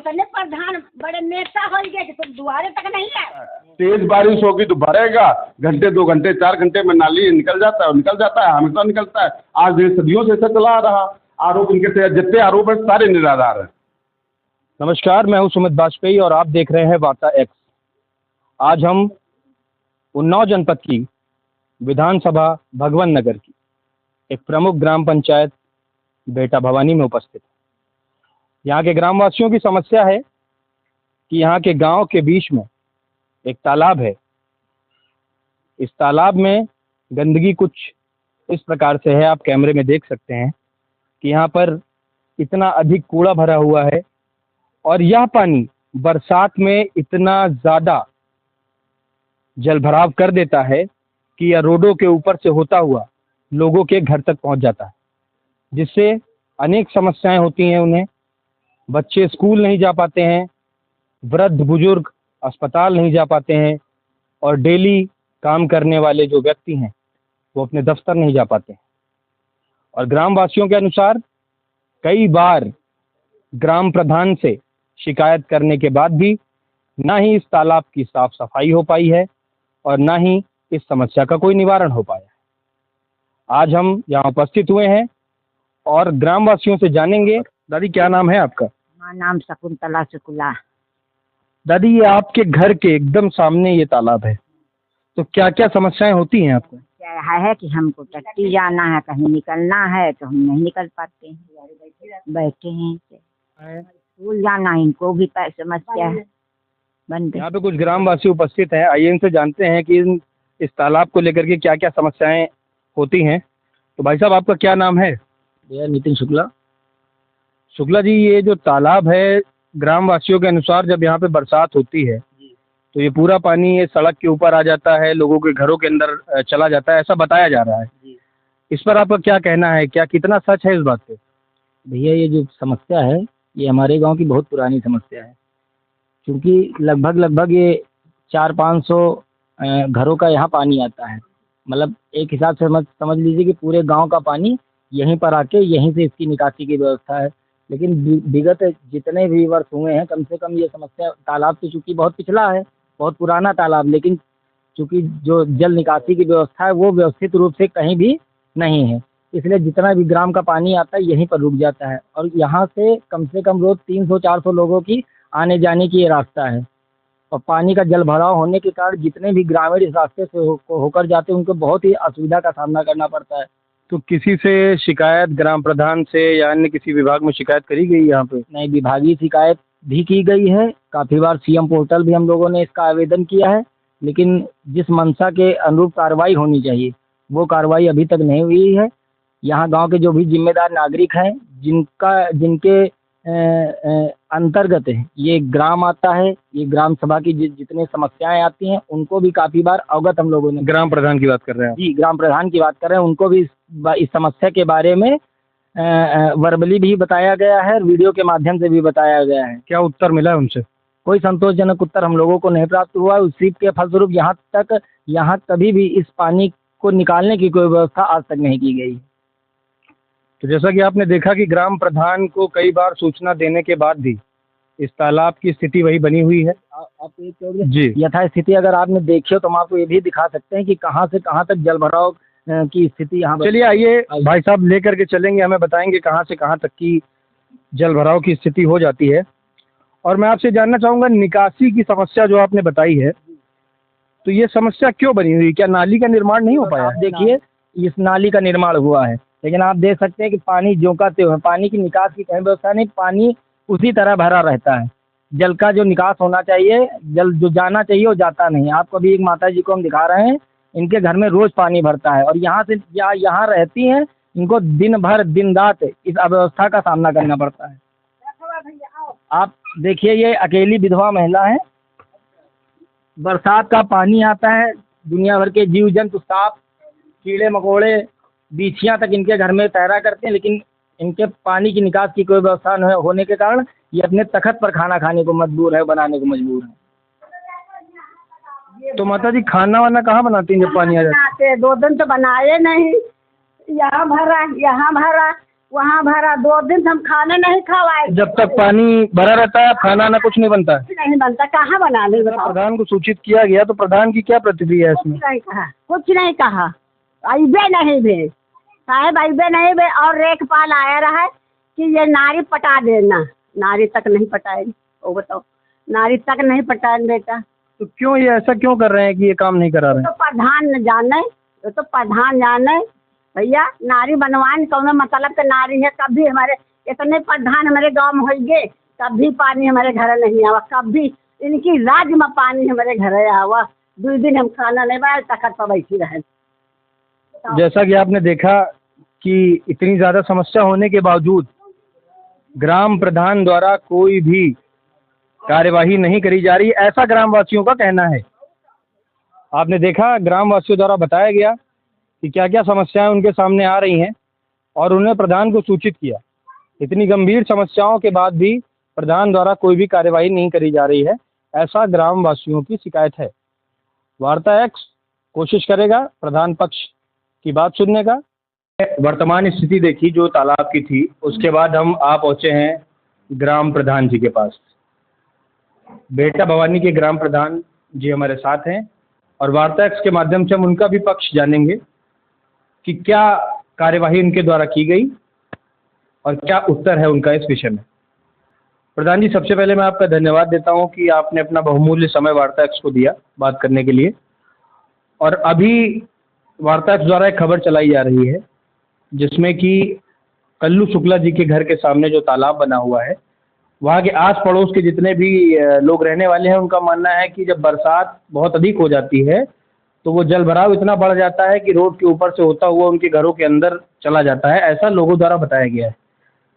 इतने प्रधान बड़े नेता हो गए कि तुम द्वारे तक नहीं आए। तेज बारिश होगी तो भरेगा, घंटे 2 घंटे 4 घंटे में नाली निकल जाता है, हमेशा निकलता है। आज देश सदियों से ऐसा चला आ रहा। आरोप इनके जितने आरोप है सारे निराधार हैं। नमस्कार, मैं हूं सुमित बाजपेयी और आप देख रहे हैं वार्ता एक्स। आज हम उन्नाव जनपद की विधानसभा भगवन नगर की एक प्रमुख ग्राम पंचायत बेटा भवानी में उपस्थित हैं। यहाँ के ग्रामवासियों की समस्या है कि यहाँ के गांव के बीच में एक तालाब है। इस तालाब में गंदगी कुछ इस प्रकार से है, आप कैमरे में देख सकते हैं कि यहाँ पर इतना अधिक कूड़ा भरा हुआ है और यह पानी बरसात में इतना ज़्यादा जलभराव कर देता है कि यह रोडों के ऊपर से होता हुआ लोगों के घर तक पहुंच जाता है, जिससे अनेक समस्याएं होती हैं उन्हें। बच्चे स्कूल नहीं जा पाते हैं, वृद्ध बुजुर्ग अस्पताल नहीं जा पाते हैं और डेली काम करने वाले जो व्यक्ति हैं वो अपने दफ्तर नहीं जा पाते हैं। और ग्रामवासियों के अनुसार कई बार ग्राम प्रधान से शिकायत करने के बाद भी ना ही इस तालाब की साफ सफाई हो पाई है और ना ही इस समस्या का कोई निवारण हो पाया है। आज हम यहाँ उपस्थित हुए हैं और ग्रामवासियों से जानेंगे। दादी, क्या नाम है आपका? हमारा नाम शकुंतला शुक्ला। दादी, ये आपके घर के एकदम सामने ये तालाब है, तो क्या क्या समस्याएं होती हैं आपको? क्या है कि हमको टट्टी जाना है, कहीं निकलना है तो हम नहीं निकल पाते हैं, बैठे हैं। स्कूल जाना है, इनको भी समस्या है। बंद। यहाँ पे कुछ ग्रामवासी उपस्थित हैं, आइए इनसे जानते हैं कि इस तालाब को लेकर के क्या क्या समस्याएं होती हैं। तो भाई साहब, आपका क्या नाम है? भैया नितिन शुक्ला। शुक्ला जी, ये जो तालाब है, ग्रामवासियों के अनुसार जब यहाँ पे बरसात होती है तो ये पूरा पानी ये सड़क के ऊपर आ जाता है, लोगों के घरों के अंदर चला जाता है, ऐसा बताया जा रहा है। इस पर आपका क्या कहना है? क्या कितना सच है इस बात पे? भैया, ये जो समस्या है ये हमारे गांव की बहुत पुरानी समस्या है, क्योंकि लगभग ये 400-500 घरों का यहाँ पानी आता है। मतलब एक हिसाब से समझ लीजिए कि पूरे गांव का पानी यहीं पर आके यहीं से इसकी निकासी की व्यवस्था है। लेकिन विगत जितने भी वर्ष हुए हैं, कम से कम ये समस्या, तालाब तो चूँकि बहुत पिछला है, बहुत पुराना तालाब, लेकिन चूँकि जो जल निकासी की व्यवस्था है वो व्यवस्थित रूप से कहीं भी नहीं है, इसलिए जितना भी ग्राम का पानी आता है यहीं पर रुक जाता है। और यहाँ से कम रोज 300-400 लोगों की आने जाने की ये रास्ता है। और पानी का जल भराव होने के कारण जितने भी ग्रामीण इस रास्ते से होकर जाते हैं उनको बहुत ही असुविधा का सामना करना पड़ता है। तो किसी से शिकायत, ग्राम प्रधान से या अन्य किसी विभाग में शिकायत करी गई यहाँ पे? नहीं, विभागीय शिकायत भी की गई है, काफ़ी बार सीएम पोर्टल भी हम लोगों ने इसका आवेदन किया है, लेकिन जिस मंशा के अनुरूप कार्रवाई होनी चाहिए वो कार्रवाई अभी तक नहीं हुई है। यहाँ गांव के जो भी जिम्मेदार नागरिक हैं, जिनके अंतर्गत ये ग्राम आता है, ये ग्राम सभा की जितने समस्याएं आती हैं उनको भी काफ़ी बार अवगत हम लोगों ने। ग्राम प्रधान की बात कर रहे हैं? जी, ग्राम प्रधान की बात कर रहे हैं। उनको भी इस समस्या के बारे में वर्बली भी बताया गया है, वीडियो के माध्यम से भी बताया गया है। क्या उत्तर मिला है उनसे? कोई संतोषजनक उत्तर हम लोगों को नहीं प्राप्त हुआ। उसी के फलस्वरूप यहाँ कभी भी इस पानी को निकालने की कोई व्यवस्था आज तक नहीं की गई। तो जैसा कि आपने देखा कि ग्राम प्रधान को कई बार सूचना देने के बाद भी इस तालाब की स्थिति वही बनी हुई है। आप जी, यथास्थिति अगर आपने देखी हो तो हम आपको ये भी दिखा सकते हैं कि कहाँ से कहाँ तक जल भराव की स्थिति यहाँ। चलिए आइए भाई साहब लेकर के चलेंगे, हमें बताएंगे कहाँ से कहाँ तक की जल भराव की स्थिति हो जाती है। और मैं आपसे जानना चाहूँगा, निकासी की समस्या जो आपने बताई है, तो ये समस्या क्यों बनी हुई? क्या नाली का निर्माण नहीं हो पाया? देखिए, इस नाली का निर्माण हुआ है, लेकिन आप देख सकते हैं कि पानी जोकाते हुए, पानी की निकास की कहीं व्यवस्था नहीं, पानी उसी तरह भरा रहता है। जल का जो निकास होना चाहिए, जल जो जाना चाहिए वो जाता नहीं। आपको अभी एक माता जी को हम दिखा रहे हैं, इनके घर में रोज पानी भरता है और यहाँ से यहाँ रहती हैं, इनको दिन भर दिन रात इस अव्यवस्था का सामना करना पड़ता है। आप देखिए, ये अकेली विधवा महिला है, बरसात का पानी आता है, दुनिया भर के जीव जंतु, सांप, कीड़े मकोड़े, बीछियाँ तक इनके घर में तैरा करते हैं, लेकिन इनके पानी की निकास की कोई व्यवस्था न होने के कारण ये अपने तख्त पर खाना खाने को मजबूर है, बनाने को मजबूर है। तो माता जी, खाना वाना कहाँ बनाती हैं जब पानी आ जाता है? 2 दिन तो बनाए नहीं, यहाँ भरा वहाँ भरा 2 दिन से हम खाना नहीं खवाए। जब तक पानी भरा रहता है खाना ना कुछ नहीं बनता है। कुछ नहीं बनता, कहाँ बना ले बताओ। प्रधान को सूचित किया गया तो प्रधान की क्या प्रतिक्रिया है इसमें? कुछ नहीं कहा, कुछ नहीं कहा, अइबे नहीं भे साहब, अइबे नहीं भे। और रेखपाल आया रहा कि ये नारी पटा देना, नारी तक नहीं पटाए। वो बताओ, नारी तक नहीं पटाए बेटा। तो क्यों ये ऐसा क्यों कर रहे हैं कि ये काम नहीं करा रहे तो हैं? प्रधान न जाने, तो प्रधान जाने भैया। नारी बनवान कौन मतलब के नारी है। कभी हमारे इतने प्रधान हमारे गांव में हो गए, कभी पानी हमारे घर नहीं आवा, कभी इनकी राज्य में पानी हमारे घर आवा। 2 दिन हम खाना नहीं बनाए, तखत पर बैठी रहे। जैसा कि आपने देखा कि इतनी ज़्यादा समस्या होने के बावजूद ग्राम प्रधान द्वारा कोई भी कार्यवाही नहीं करी जा रही, ऐसा ग्रामवासियों का कहना है। आपने देखा ग्रामवासियों द्वारा बताया गया कि क्या क्या समस्याएं उनके सामने आ रही हैं और उन्हें प्रधान को सूचित किया। इतनी गंभीर समस्याओं के बाद भी प्रधान द्वारा कोई भी कार्यवाही नहीं करी जा रही है, ऐसा ग्रामवासियों की शिकायत है। वार्ता एक्स कोशिश करेगा प्रधान पक्ष की बात सुनने का। वर्तमान स्थिति देखी जो तालाब की थी, उसके बाद हम आ पहुँचे हैं ग्राम प्रधान जी के पास। बेटा भवानी के ग्राम प्रधान जी हमारे साथ हैं और वार्ता एक्स के माध्यम से हम उनका भी पक्ष जानेंगे कि क्या कार्यवाही उनके द्वारा की गई और क्या उत्तर है उनका इस विषय में। प्रधान जी, सबसे पहले मैं आपका धन्यवाद देता हूं कि आपने अपना बहुमूल्य समय वार्ता एक्स को दिया बात करने के लिए। और अभी वार्ता एक्स द्वारा एक खबर चलाई जा रही है जिसमें कि कल्लू शुक्ला जी के घर के सामने जो तालाब बना हुआ है, वहाँ के आस पड़ोस के जितने भी लोग रहने वाले हैं, उनका मानना है कि जब बरसात बहुत अधिक हो जाती है तो वो जल भराव इतना बढ़ जाता है कि रोड के ऊपर से होता हुआ उनके घरों के अंदर चला जाता है, ऐसा लोगों द्वारा बताया गया है।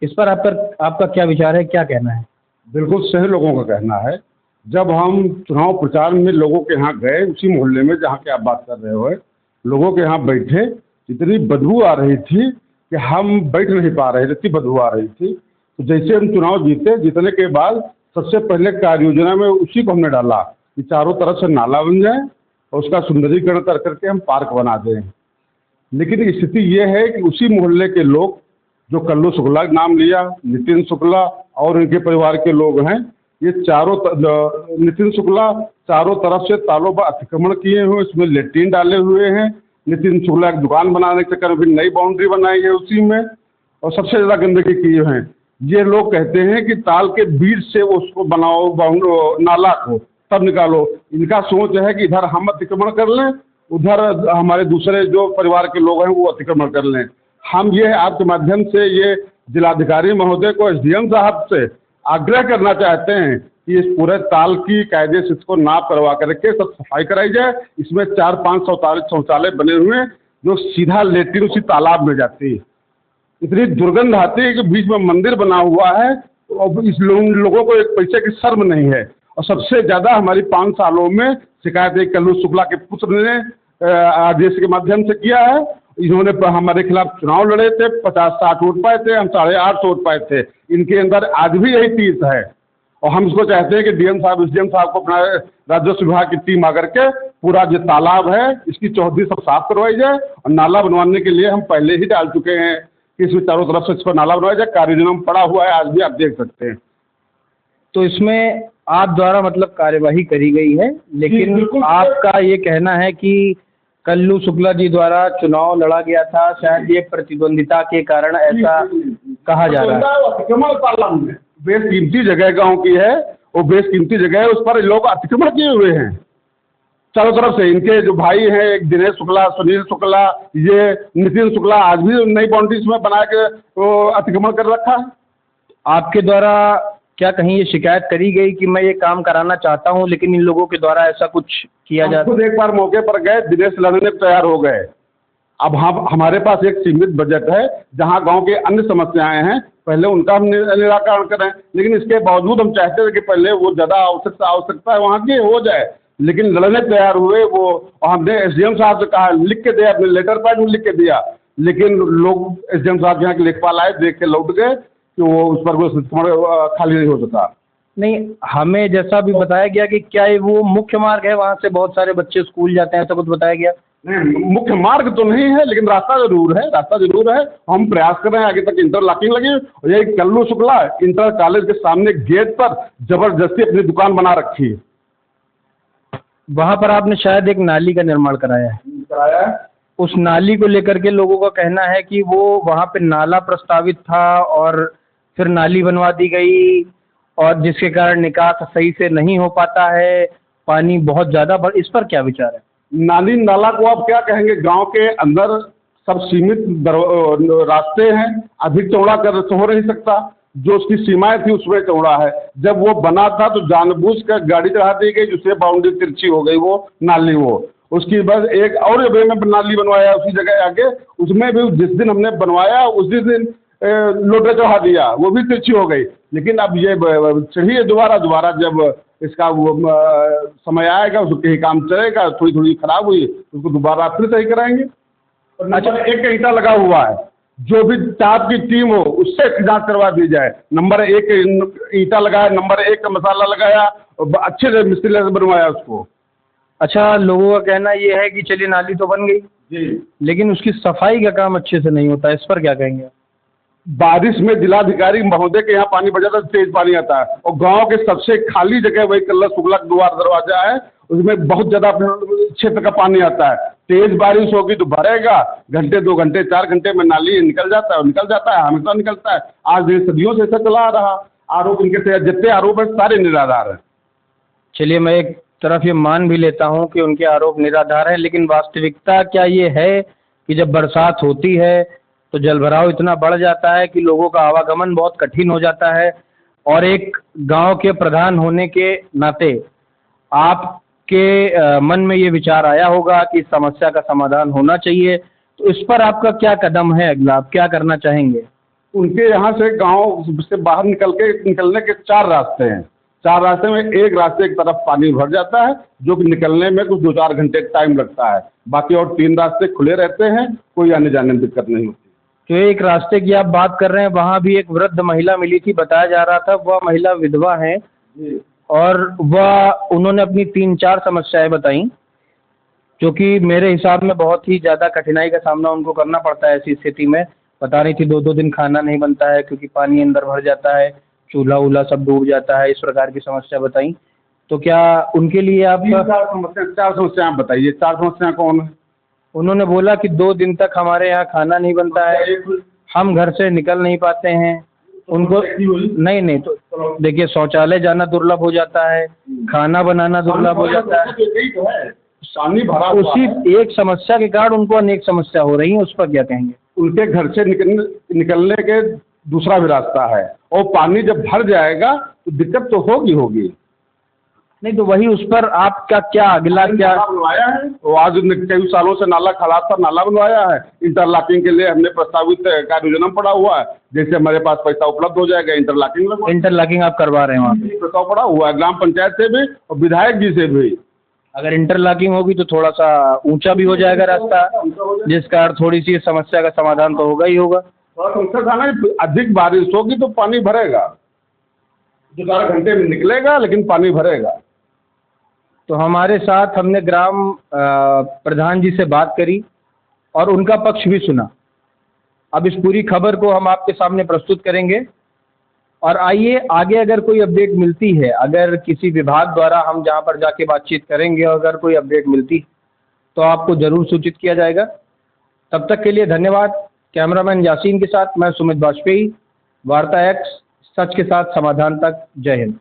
इस पर आपका क्या विचार है, क्या कहना है? बिल्कुल सही लोगों का कहना है। जब हम चुनाव प्रचार में लोगों के यहाँ गए, उसी मोहल्ले में जहाँ की आप बात कर रहे हो, लोगों के यहाँ बैठे, इतनी बदबू आ रही थी कि हम बैठ नहीं पा रहे थे, इतनी बदबू आ रही थी। तो जैसे हम चुनाव जीतने के बाद सबसे पहले कार्य योजना में उसी को हमने डाला कि चारों तरफ से नाला बन जाए और उसका सुंदरीकरण कर करके हम पार्क बना दें। लेकिन स्थिति ये है कि उसी मोहल्ले के लोग जो कल्लू शुक्ला नाम लिया, नितिन शुक्ला और इनके परिवार के लोग हैं, ये नितिन शुक्ला चारों तरफ से तालों पर अतिक्रमण किए हुए, इसमें लेट्रिन डाले हुए हैं। नितिन शुक्ला एक दुकान बनाने के चक्कर में भी नई बाउंड्री बनाई है उसी में, और सबसे ज़्यादा गंदगी किए हैं। ये लोग कहते हैं कि ताल के बीच से उसको बनाओ नाला को, तब निकालो। इनका सोच है कि इधर हम अतिक्रमण कर लें, उधर हमारे दूसरे जो परिवार के लोग हैं वो अतिक्रमण कर लें। हम ये आपके माध्यम से ये जिलाधिकारी महोदय को, एसडीएम साहब से आग्रह करना चाहते हैं कि इस पूरे ताल की कायदे से इसको नाप करवा करके सब सफाई कराई जाए। इसमें 4-5 शौचालय बने हुए हैं जो सीधा लेट्रिन उसी तालाब में जाती है। इतनी दुर्गंध आती है कि बीच में मंदिर बना हुआ है और इस लोगों को एक पैसे की शर्म नहीं है। और सबसे ज़्यादा हमारी 5 सालों में शिकायत एक कल्लू शुक्ला के पुत्र ने आदेश के माध्यम से किया है। इन्होंने हमारे खिलाफ चुनाव लड़े थे, 50-60 वोट पाए थे, हम 850 वोट पाए थे। इनके अंदर आज भी यही तीस है और हम इसको चाहते हैं कि डीएम साहब, एसडीएम साहब को अपना राजस्व विभाग की टीम आकर के पूरा जो तालाब है इसकी चौहद्दी सब साफ करवाई जाए। और नाला बनवाने के लिए हम पहले ही डाल चुके हैं कि इसमें चारों तरफ से इसको नाला बनवाया जाए। कार्य योजना में पड़ा हुआ है, आज भी आप देख सकते हैं। तो इसमें आप द्वारा मतलब कार्यवाही करी गई है, लेकिन आपका ये कहना है कि कल्लू शुक्ला जी द्वारा चुनाव लड़ा गया था, शायद ये प्रतिद्वंदिता के कारण ऐसा कहा जा रहा है। अतिक्रमण में बेशकीमती जगह गांव की है, वो बेशकीमती जगह है, उस पर लोग अतिक्रमण किए हुए हैं चारों तरफ से। इनके जो भाई हैं, एक दिनेश शुक्ला, सुनील शुक्ला, ये नितिन शुक्ला, आज भी नई बाउंड्रीज में बना के अतिक्रमण कर रखा है। आपके द्वारा क्या कहीं ये शिकायत करी गई कि मैं ये काम कराना चाहता हूँ लेकिन इन लोगों के द्वारा ऐसा कुछ किया जाता? खुद एक बार मौके पर गए, दिनेश लड़ने तैयार हो गए। अब हमारे पास एक सीमित बजट है, जहाँ गांव के अन्य समस्याएं हैं, पहले उनका हम निराकरण करें। लेकिन इसके बावजूद हम चाहते थे कि पहले वो ज़्यादा आवश्यकता है वहाँ की हो जाए, लेकिन लड़ने तैयार हुए वो। और हमने एसडीएम साहब से कहा, लिख के दिया, अपने लेटर पैड में लिख के दिया, लेकिन लोग एसडीएम साहब यहाँ के लेखपाल आए, देख के लौट गए कि वो उस पर खाली नहीं हो सका। नहीं, हमें जैसा भी बताया गया कि क्या ये वो मुख्य मार्ग है, वहाँ से बहुत सारे बच्चे स्कूल जाते हैं, ऐसा कुछ बताया गया? नहीं, मुख्य मार्ग तो नहीं है, लेकिन रास्ता जरूर है, रास्ता जरूर है। हम प्रयास कर रहे हैं, आगे तक इंटरलॉकिंग लगी। और यही कल्लू शुक्ला इंटर कॉलेज के सामने गेट पर जबरदस्ती अपनी दुकान बना रखी है। वहाँ पर आपने शायद एक नाली का निर्माण कराया है। कराया है। उस नाली को लेकर के लोगों का कहना है कि वो वहाँ पे नाला प्रस्तावित था और फिर नाली बनवा दी गई, और जिसके कारण निकास सही से नहीं हो पाता है, पानी बहुत ज़्यादा बढ़। इस पर क्या विचार है? नाली नाला को आप क्या कहेंगे, गांव के अंदर सब सीमित रास्ते हैं, अधिक चौड़ा कर तो हो नहीं सकता। जो उसकी सीमाएं थी उसमें चौड़ा है। जब वो बना था तो जानबूझ कर गाड़ी चढ़ा दी गई, जिससे बाउंड्री तिरछी हो गई, वो नाली वो। उसकी बस एक और वे में नाली बनवाया उसी जगह आगे, उसमें भी जिस दिन हमने बनवाया उसी दिन लोटे चढ़ा दिया, वो भी तिरछी हो गई। लेकिन अब ये चढ़ी है दोबारा जब इसका वो समय आएगा, उसके ही काम चलेगा। थोड़ी थोड़ी खराब हुई, उसको दोबारा फिर सही कराएंगे। और नंबर 1 का ईंटा लगा हुआ है, जो भी टाप की टीम हो उससे जांच करवा दी जाए। नंबर 1 ईंटा लगाया, नंबर 1 का मसाला लगाया, अच्छे से मिस्त्री से बनवाया उसको। अच्छा, लोगों का कहना ये है कि चलिए नाली तो बन गई जी, लेकिन उसकी सफाई का काम अच्छे से नहीं होता, इस पर क्या कहेंगे? बारिश में जिलाधिकारी महोदय के यहाँ पानी भर जाता है, तेज पानी आता है। और गांव के सबसे खाली जगह वही कल्ला शुक्ला द्वार दरवाजा है, उसमें बहुत ज़्यादा क्षेत्र का पानी आता है। तेज बारिश होगी तो भरेगा, घंटे 2 घंटे 4 घंटे में नाली निकल जाता है, हमेशा निकलता है। आज ये सदियों से ऐसा चला आ रहा। आरोप इनके जितने आरोप है सारे निराधार हैं। चलिए, मैं एक तरफ ये मान भी लेता हूँ कि उनके आरोप निराधार हैं, लेकिन वास्तविकता क्या ये है कि जब बरसात होती है तो जलभराव इतना बढ़ जाता है कि लोगों का आवागमन बहुत कठिन हो जाता है। और एक गांव के प्रधान होने के नाते आपके मन में ये विचार आया होगा कि इस समस्या का समाधान होना चाहिए, तो इस पर आपका क्या कदम है अगला? आप क्या करना चाहेंगे? उनके यहाँ से गांव से बाहर निकलने के 4 रास्ते हैं। 4 रास्ते में एक रास्ते की तरफ पानी भर जाता है, जो कि निकलने में कुछ 2-4 घंटे टाइम लगता है। बाकी और 3 रास्ते खुले रहते हैं, कोई आने जाने में दिक्कत नहीं होती। जो एक रास्ते की आप बात कर रहे हैं, वहाँ भी एक वृद्ध महिला मिली थी, बताया जा रहा था वह महिला विधवा है और उन्होंने अपनी 3-4 समस्याएं बताई, जो कि मेरे हिसाब में बहुत ही ज़्यादा कठिनाई का सामना उनको करना पड़ता है ऐसी स्थिति में। बता रही थी 2-2 दिन खाना नहीं बनता है क्योंकि पानी अंदर भर जाता है, चूल्हा वूल्हा सब डूब जाता है, इस प्रकार की समस्या बताई। तो क्या उनके लिए आप 4 समस्याएं आप बताइए। 4 समस्याएं कौन है? उन्होंने बोला कि 2 दिन तक हमारे यहाँ खाना नहीं बनता है, हम घर से निकल नहीं पाते हैं। उनको नहीं तो देखिए, शौचालय जाना दुर्लभ हो जाता है, खाना बनाना दुर्लभ हो जाता है। उसी एक समस्या के कारण उनको अनेक समस्या हो रही है, उस पर क्या कहेंगे? उनके घर से निकलने के दूसरा भी रास्ता है, और पानी जब भर जाएगा तो दिक्कत तो होगी। नहीं तो वही, उस पर आपका क्या अगला क्या? बनवाया है, वो आज कई सालों से नाला खराब था, नाला बनवाया है। इंटरलॉकिंग के लिए हमने प्रस्तावित कार्य योजना पड़ा हुआ है, जैसे हमारे पास पैसा उपलब्ध हो जाएगा इंटरलॉकिंग आप करवा रहे हैं वहाँ पे? प्रस्ताव पड़ा हुआ है ग्राम पंचायत से भी और विधायक जी से भी। अगर इंटरलॉकिंग होगी तो थोड़ा सा ऊंचा भी हो जाएगा रास्ता, जिस कारण थोड़ी सी समस्या का समाधान तो होगा ही होगा। अधिक बारिश होगी तो पानी भरेगा, 2-4 घंटे में निकलेगा लेकिन पानी भरेगा। तो हमारे साथ हमने ग्राम प्रधान जी से बात करी और उनका पक्ष भी सुना। अब इस पूरी खबर को हम आपके सामने प्रस्तुत करेंगे और आइए आगे अगर कोई अपडेट मिलती है, अगर किसी विभाग द्वारा हम जहां पर जाके बातचीत करेंगे और अगर कोई अपडेट मिलती तो आपको ज़रूर सूचित किया जाएगा। तब तक के लिए धन्यवाद। कैमरामैन यासीन के साथ मैं सुमित बाजपेयी, वार्ता एक्स, सच के साथ समाधान तक। जय हिंद।